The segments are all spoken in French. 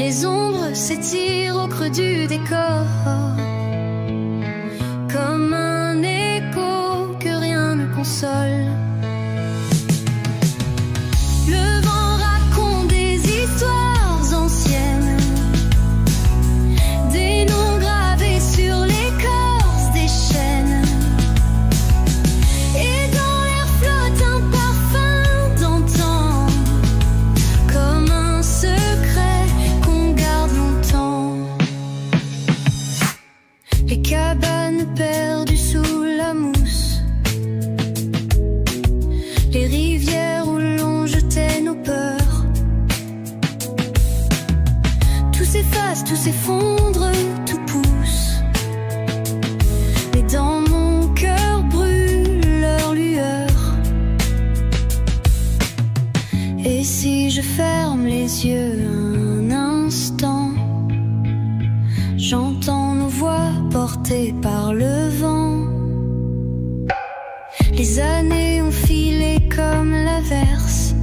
Les ombres s'étirent au creux du décor, comme un écho que rien ne console. Le vent raconte des histoires anciennes, des noms gravés sur l'écorce des chênes. Et dans l'air flotte un parfum d'antan, comme un secret qu'on garde longtemps. Les cabanes perdues sous la mousse, les rivières où l'on jetait nos peurs. Tout s'efface, tout s'effondre, tout pousse. Mais dans mon cœur brûle leur lueur. Et si je ferme les yeux un instant, j'entends nos voix portées par le vent. Les années ont filé comme l'averse,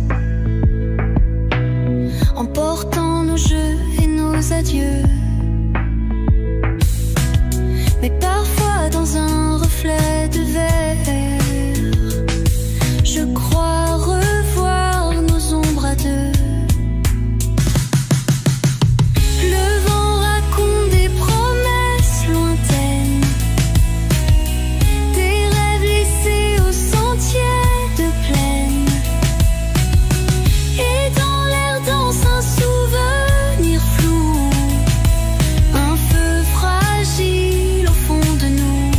emportant nos jeux et nos adieux. Mais parfois dans un reflet de verre, je crois revoir nos ombres à deux. Le vent raconte des promesses lointaines, des rêves laissés au sentier de plaine. Et dans l'air danse un souvenir flou, un feu fragile au fond de nous.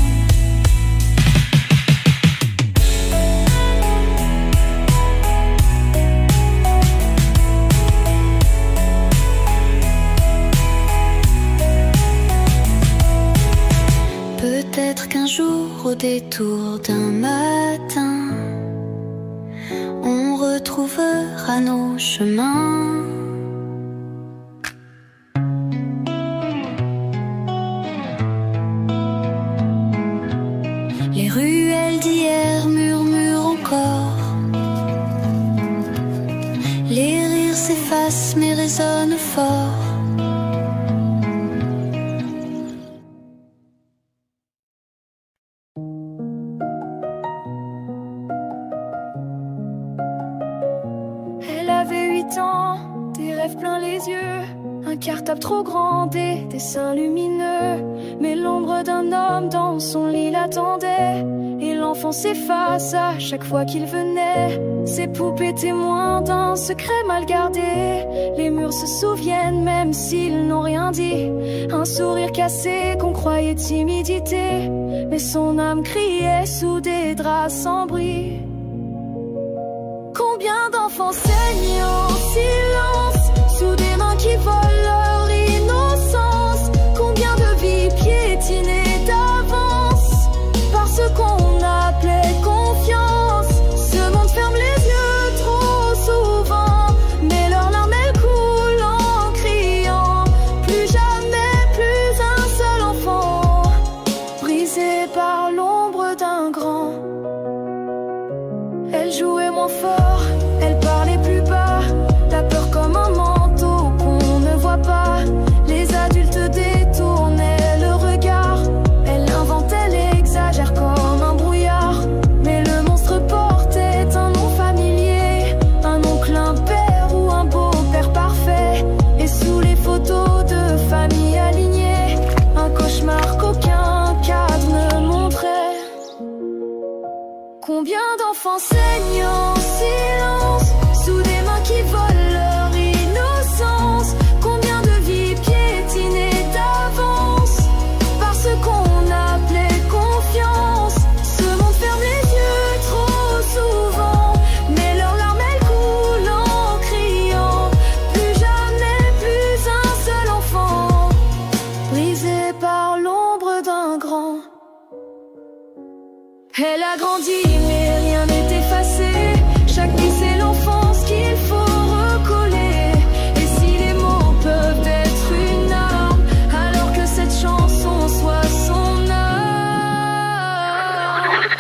Peut-être qu'un jour, au détour d'un matin, on retrouvera nos chemins. Les ruelles d'hier murmurent encore, les rires s'effacent mais résonnent fort. Elle avait 8 ans, des rêves plein les yeux, un cartable trop grand, des dessins lumineux. Mais l'ombre d'un homme dans son lit l'attendait, et l'enfant s'efface à chaque fois qu'il venait. Ces poupées témoins d'un secret mal gardé, les murs se souviennent même s'ils n'ont rien dit. Un sourire cassé qu'on croyait timidité, mais son âme criait sous des draps sans bruit. Combien d'enfants saignent en silence sous des mains qui volent leur innocence? Combien de vies piétinées d'avance par ce qu'on appelait confiance? Ce monde ferme les yeux trop souvent, mais leurs larmes elles coulent en criant. Plus jamais, plus un seul enfant brisé par l'ombre d'un grand. Elle jouait moins fort, elle parlait plus bas, la peur comme un manteau qu'on ne voit pas. Les adultes détournaient le regard, elle invente, elle exagère comme un brouillard. Mais le monstre portait un nom familier, un oncle, un père ou un beau-père parfait. Et sous les photos de famille alignées, un cauchemar qu'aucun cadre ne montrait. Combien d'enfants saignent en silence sous des mains qui volent leur innocence? Combien de vies piétinées d'avance par ce qu'on appelait confiance? Ce monde ferme les yeux trop souvent, mais leurs larmes elles coulent en criant. Plus jamais, plus un seul enfant brisé par l'ombre d'un grand. Elle a grandi, mais rien n'est effacé. Chaque vie c'est l'enfance qu'il faut recoller. Et si les mots peuvent être une arme, alors que cette chanson soit son âme.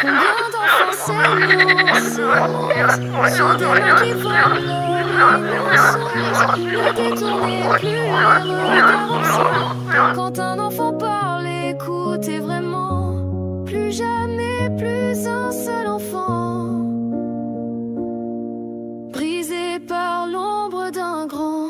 Combien d'enfants saignent en silence sous des mains qui volent Ne détournez plus le regard au ciel. Quand un enfant parle, écoutez vraiment. Plus jamais plus un seul enfant brisé par l'ombre d'un grand.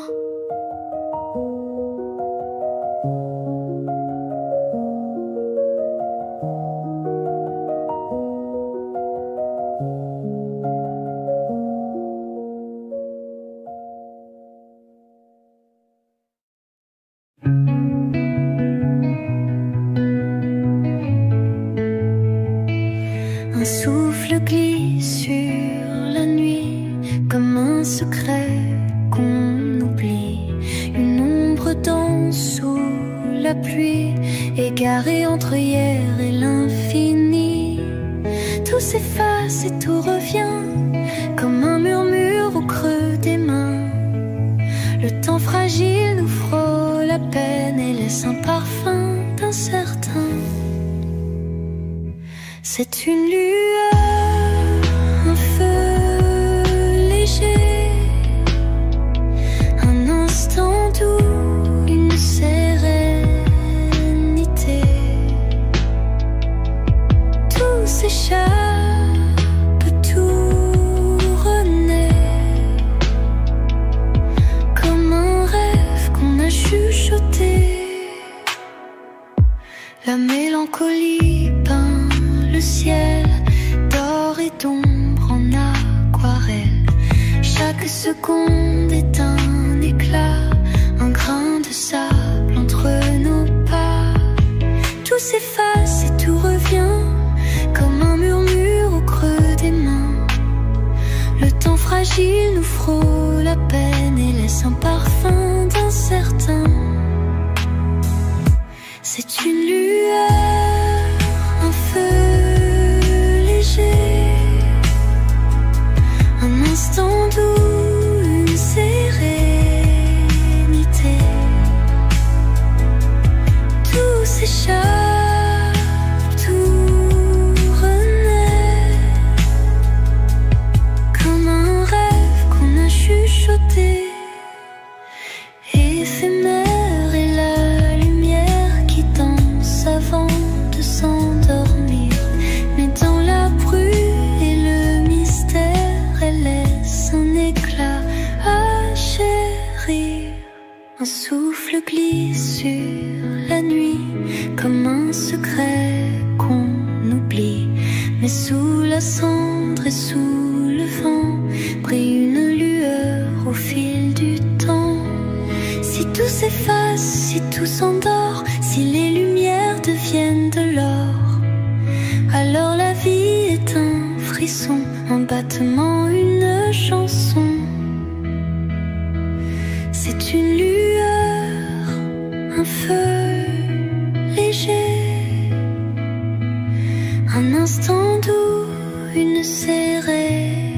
Un souffle glisse sur la nuit comme un secret qu'on oublie. Une ombre danse sous la pluie, égarée entre hier et l'infini. Tout s'efface et tout revient comme un murmure au creux des mains. Le temps fragile nous frôle à peine et laisse un parfum d'incertain. C'est une lueur, un feu léger, un instant doux, une sérénité. Tout s'échappe, tout renaît, comme un rêve qu'on a chuchoté. La mélancolie peint le ciel d'or et d'ombre en aquarelle. Chaque seconde est un éclat, un grain de sable entre nos pas. Tout s'efface et tout revient comme un murmure au creux des mains. Le temps fragile nous frôle à peine et laisse un parfum d'incertain. C'est une lueur, un feu léger, un instant doux, une sérénité. Tout s'échappe, tout renaît, comme un rêve qu'on a chuchoté. Éphémère est la lumière qui danse avant de s'endormir. Mais dans la bruit et le mystère, elle laisse un éclat à chérir. Un souffle glisse sur la nuit comme un secret qu'on oublie. Mais sous la cendre et sous le vent brille une lueur au fil du temps. Si tout s'efface, si tout s'endort, si les lumières deviennent de l'or, alors la vie est un frisson, un battement, une chanson. C'est une lueur, un feu léger, un instant doux, une sérénité.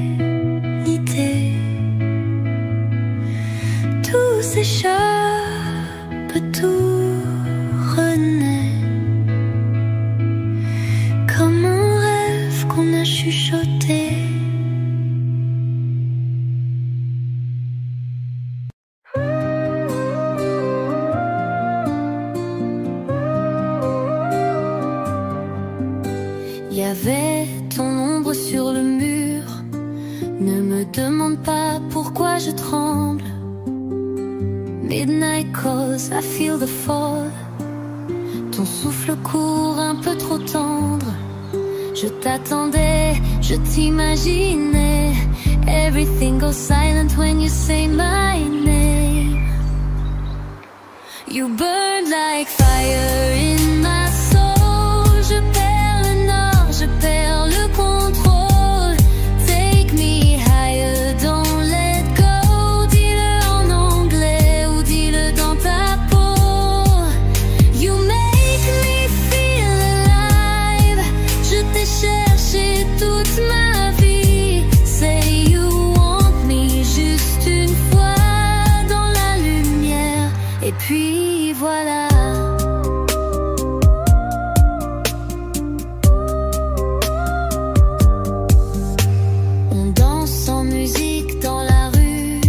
Tout s'échappe, tout renaît, comme un rêve qu'on a chuchoté. Il y avait ton ombre sur le mur. Ne me demande pas pourquoi je tremble. Midnight calls, I feel the fall. Ton souffle court un peu trop tendre. Je t'attendais, je t'imaginais. Everything goes silent when you say my name. You burn like fire in my soul. Je perds le nord, je perds le contrôle. Take me higher, don't let go. Dis-le en anglais ou dis-le dans ta peau. You make me feel alive. Je t'ai cherché toute ma vie. Say you want me juste une fois dans la lumière. Et puis voilà. On danse en musique dans la rue.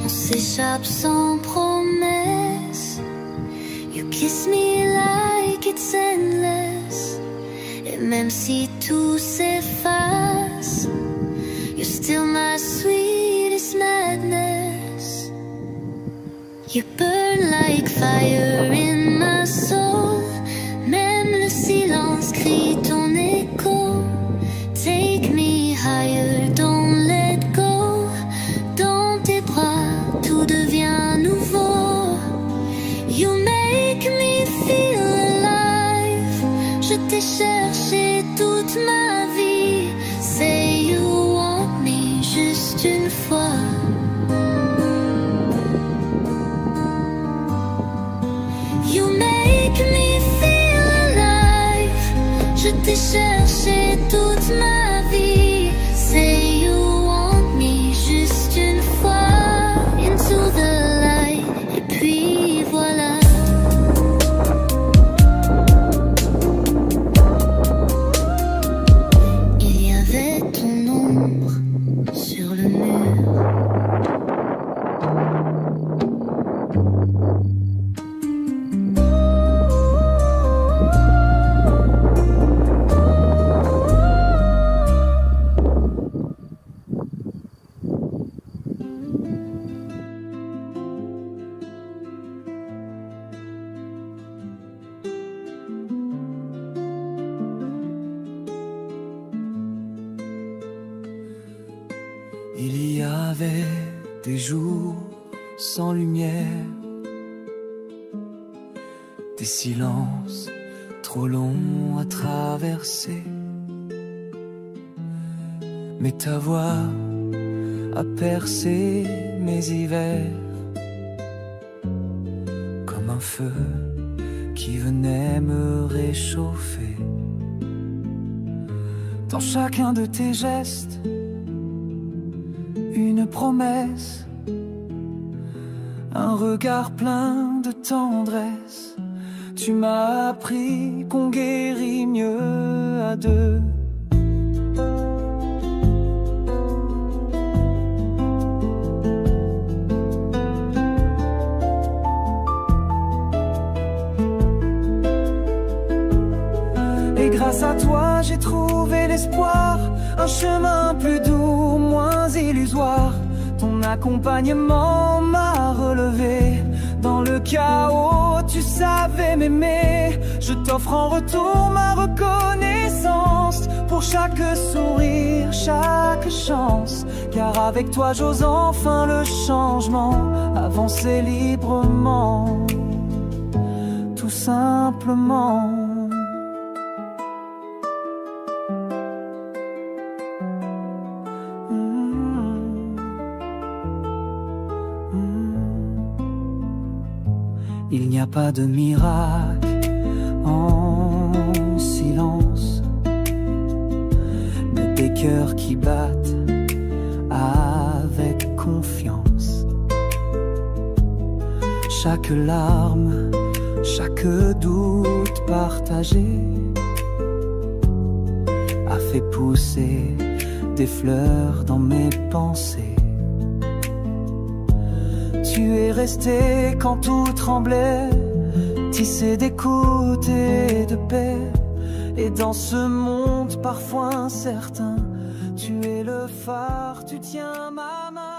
On s'échappe sans promesse. You kiss me like it's endless. Et même si tout s'efface, you're still my sweetest madness. You burn like fire in my soul. Même le silence crie ton écho. Take me higher, don't let go. Dans tes bras, tout devient nouveau. You make me feel alive. Je t'ai cherché toute ma vie. Say you want me juste une fois. You make me feel alive. Je t'ai cherché toute ma vie. Say you want me juste une fois. Into the light. Et puis voilà. Il y avait ton ombre sur le mur. Il y avait des jours sans lumière, des silences trop longs à traverser. Mais ta voix a percé mes hivers comme un feu qui venait me réchauffer. Dans chacun de tes gestes, une promesse, un regard plein de tendresse. Tu m'as appris qu'on guérit mieux à deux. Et grâce à toi, j'ai trouvé l'espoir, un chemin plus doux, moins illusoire. Ton accompagnement m'a relevé. Dans le chaos, tu savais m'aimer. Je t'offre en retour ma reconnaissance pour chaque sourire, chaque chance. Car avec toi, j'ose enfin le changement, avancer librement, tout simplement. Il n'y a pas de miracle en silence, mais des cœurs qui battent avec confiance. Chaque larme, chaque doute partagé a fait pousser des fleurs dans mes pensées. Tu es resté quand tout tremblait, tissé d'écoute et de paix. Et dans ce monde parfois incertain, tu es le phare, tu tiens ma main.